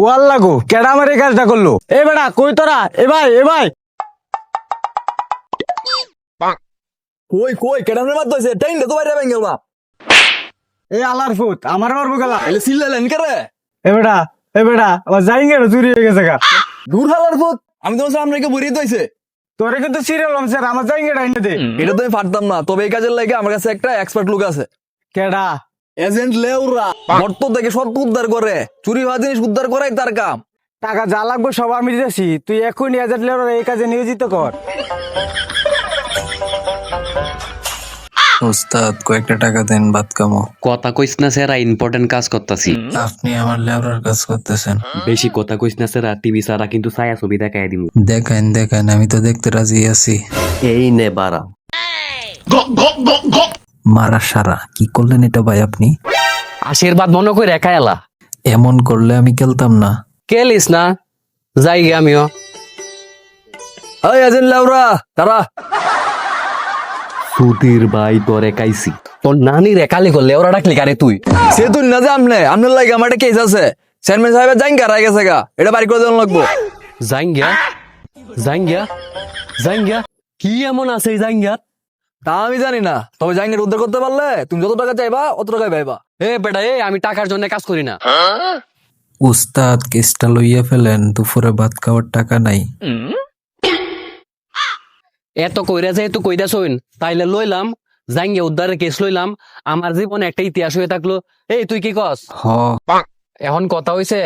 ওয়াল লাগো কেডা আমার এই কাজটা করলো? এ বেটা কই তোরা? এ ভাই কই কেডামরে মার দইছে টাইনটা তো বাইরে ভেঙে গেল এ আলার ফুট আমার মারবো গেলা। এলে সিল্লালেন কে রে? এ বেটা আমার জাইঙ্গা চুরি হয়ে গেছে গা। দূর হালার ভূত, আমি তোমার সামনে কে বরিয়ে দইছে। তোরে কিন্তু সিরিয়াল স্যার আমার জাইঙ্গাটা এনে দে। এটা তো আমি পারতাম না, তবে এই কাজের লাগে আমার কাছে একটা এক্সপার্ট লোক আছে। কেডা? এজেন্ট লেউরা, গর্ত থেকে সত্য উদ্ধার করে, চুরি হওয়া জিনিস উদ্ধার করাই তার কাম। টাকা যা লাগবে সব আমি দিতেছি, তুই এখনই এজেন্ট লেওরা এই কাজে নিয়োজিত কর। ওস্তাদ কয়েকটা টাকা দেন, ভাত কামো। কথা কইস না স্যার, ইম্পর্টেন্ট কাজ করতাছি। আপনি আমার লেবরার কাজ করতেছেন। বেশি কথা কইস না স্যার, টিভি সারা কিন্তু ছায়া ছবি দেখাই দিমু। দেখেন আমি তো দেখতে রাজি আছি। এই নে বাড়া। মারা সারা কি করলেন এটা ভাই আপনি? আশীর্বাদ মনে করে একা এলা। এমন করলে আমি খেলতাম না। কেলিস না, যাই গে আমিও। এই এজেন্ট লেউরা তারা সুধীর ভাই তোরে কাইছি, তোর নানির একালি করলে ওরা ডাকলি কারে তুই? সে তুই না যে আমনের লাগে আমার একটা কেস আছে। চেয়ারম্যান সাহেবের জাইঙ্গা রায় গেছে গা, এটা বাড়ি করে দেওয়া লাগবো। জাইঙ্গা কি এমন আছে এই জাইঙ্গার? তা আমি জানি না, তবে জাইঙ্গা উদ্ধার করতে পারলে তুমি যত টাকা চাইবা অত টাকাই পাইবা। এ বেটা আমি টাকার জন্য কাজ করি না। উস্তাদ কেসটা লইয়া ফেলেন, দুপুরে ভাত খাওয়ার টাকা নাই। এত কইরা যেহেতু কইরা শোন, তাইলে লইলাম জাইঙ্গা উদ্ধারের কেস লইলাম, আমার জীবনে একটা ইতিহাস হয়ে থাকলো। এই তুই কি কস? হ এখন কথা হইছে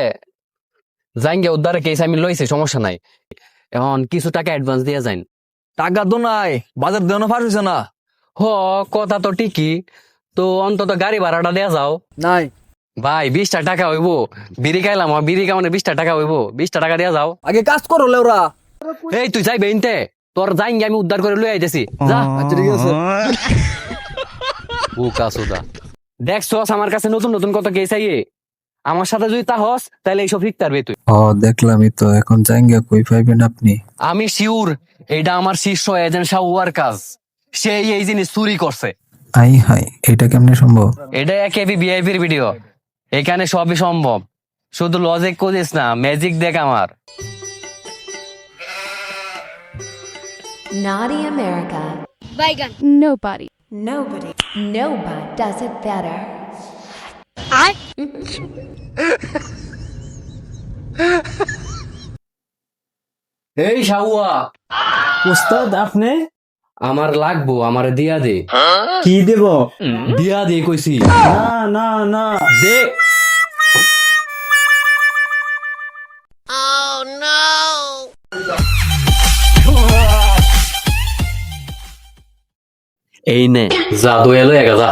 জাইঙ্গা উদ্ধারের কেস আমি লইছি, সমস্যা নাই। এখন কিছু টাকা অ্যাডভান্স দিয়ে যাইন। টাকা তো নাই, বাজার দেওয়ানো ফাঁস হয়েছে না। হ কথা তো ঠিকই, তো অন্তত গাড়ি ভাড়াটা দেয়া যাও। নাই ভাই 20টা টাকা হইব, বিড়ি খাইলাম, বিড়ি কামানে 20টা টাকা হইব, 20টা টাকা দেয়া যাও। আগে কাজ করো লেউরা। এই তুই যাইবে ইনতে, তোর জাইঙ্গা আমি উদ্ধার করে লই আইতেছি, যা। আচ্ছা ঠিক আছে। বুকা সুদা দেখছস আমার কাছে নতুন নতুন কত কেস আইয়ে, আমার সাথে যদি তা হস তাহলে এইসব শিখতে পারবে তুই। দেখলামই তো, এখন জাঙ্গা কই পাইবেন আপনি? আমি শিওর এটা আমার শিষ্য এজেন্ট শাহুয়ার কাজ, সেই এই জিনিস চুরি করছে। আই হাই, এটা কেমনে সম্ভব? এটা একেবি ভিআইপির ভিডিও, এখানে সবই সম্ভব, শুধু লজিক করিস না, ম্যাজিক দেখ আমার। Naughty America. Baigan. Nobody does it better. এই শাহুয়া, উস্তাদ আপনি? আমার লাগবো, আমার দিয়া দে। কি দেব? দিয়া দে কইছি, না দে। এই নে জাদু এলো এক যা।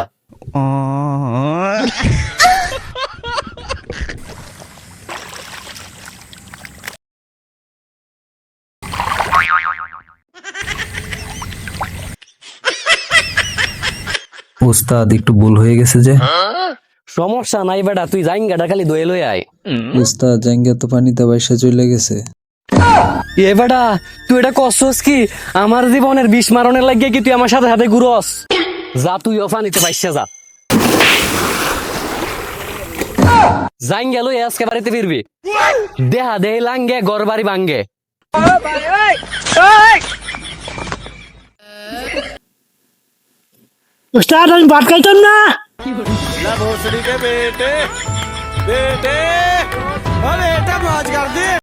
উস্তাদ একটু ভুল হয়ে গেছে যে। সমস্যা নাই বেটা, তুই জাইঙ্গাটা খালি দোয়ে লই আয়। উস্তাদ জাঙ্গা তো পানিতে বাইসা চলে গেছে। এ বেটা তুই এটা কষ্টস কি? আমার জীবনের 20 মারণের লাগিয়ে কি তুই আমার সাথে সাথে ঘুরস? যা তুই পানিতে বাইসা যা। জাইঙ্গা লই আজকে বাড়িতে ফিরবি, দেহা দে লাঙ্গে ঘর বাড়ি ভাঙ্গে। উস্তাদ আমি ভাত খাইতাম না। बेटे बेटे बेटे, अरे बेटा मौज कर दे।